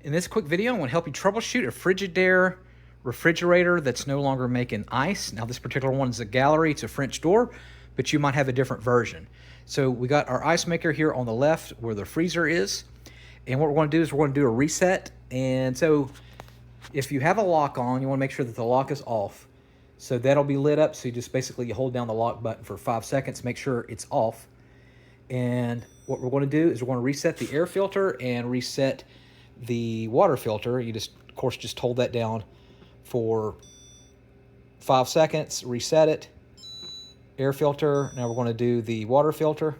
In this quick video, I want to help you troubleshoot a Frigidaire refrigerator that's no longer making ice. Now this particular one is a Gallery, it's a French door, but you might have a different version. So we got our ice maker here on the left where the freezer is. And what we're going to do is we're going to do a reset. And so if you have a lock on, you want to make sure that the lock is off. So that'll be lit up. So you just basically hold down the lock button for 5 seconds, make sure it's off. And what we're going to do is we're going to reset the air filter and reset the water filter. You just, of course, just hold that down for 5 seconds, reset it. Air filter. Now we're going to do the water filter.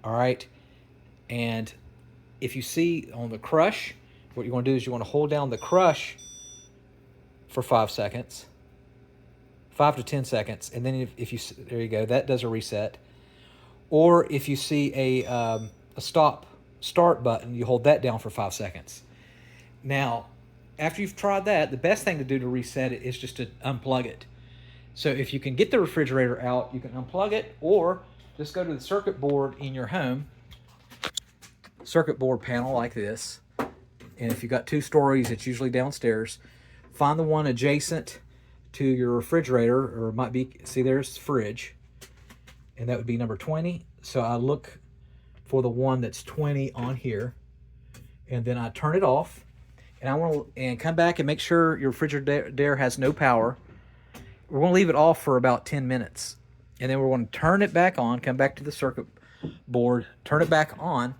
All right. And if you see on the crush, what you're going to do is you want to hold down the crush for 5 seconds, 5 to 10 seconds. And then if you, there you go, that does a reset. Or if you see a start button, you hold that down for 5 seconds. Now, after you've tried that, the best thing to do to reset it is just to unplug it. So if you can get the refrigerator out, you can unplug it, or just go to the circuit board in your home, circuit board panel like this. And if you've got 2 stories, it's usually downstairs. Find the one adjacent to your refrigerator, or it might be, see there's the fridge, and that would be number 20. So I look for the one that's 20 on here, and then I turn it off, and I want to come back and make sure your refrigerator has no power. We're going to leave it off for about 10 minutes, and then we're going to turn it back on, come back to the circuit board, turn it back on,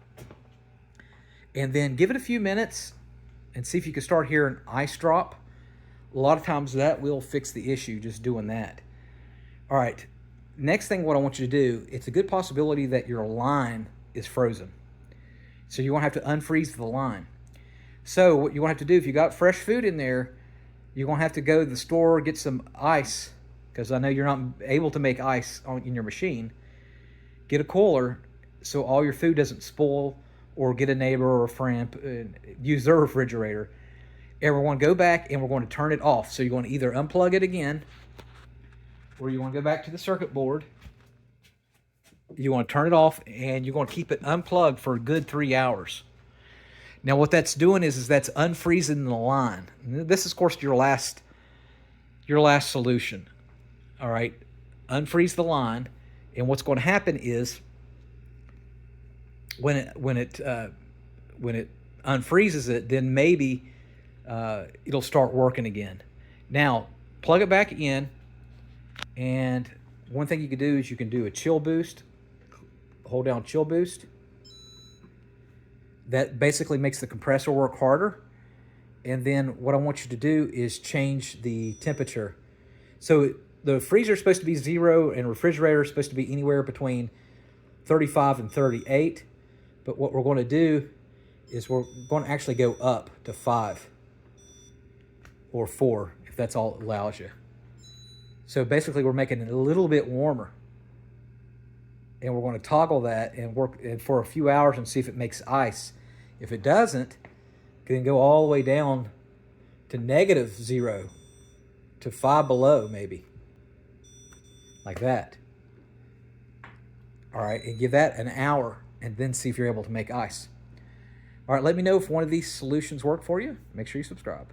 and then give it a few minutes and see if you can start hearing ice drop. A lot of times that will fix the issue, just doing that. All right, next thing what I want you to do, it's a good possibility that your line is frozen. So you won't have to unfreeze the line. So what you want to have to do, if you got fresh food in there, you're going to have to go to the store, get some ice, because I know you're not able to make ice in your machine. Get a cooler so all your food doesn't spoil, or get a neighbor or a friend, use their refrigerator. And we're going to go back and we're going to turn it off. So you're going to either unplug it again, or you want to go back to the circuit board. You want to turn it off, and you're going to keep it unplugged for a good 3 hours. Now what that's doing is that's unfreezing the line. This is, of course, your last solution. All right, unfreeze the line, and what's going to happen is when it unfreezes it, then maybe it'll start working again. Now plug it back in, and one thing you can do is you can do a chill boost. Hold down chill boost. That basically makes the compressor work harder. And then what I want you to do is change the temperature. So the freezer is supposed to be 0 and refrigerator is supposed to be anywhere between 35 and 38. But what we're going to do is we're going to actually go up to 5 or 4, if that's all it allows you. So basically we're making it a little bit warmer. And we're going to toggle that and work for a few hours and see if it makes ice. If it doesn't, it can go all the way down to -0 to 5 below maybe. Like that. All right, and give that an hour and then see if you're able to make ice. All right, let me know if one of these solutions work for you. Make sure you subscribe.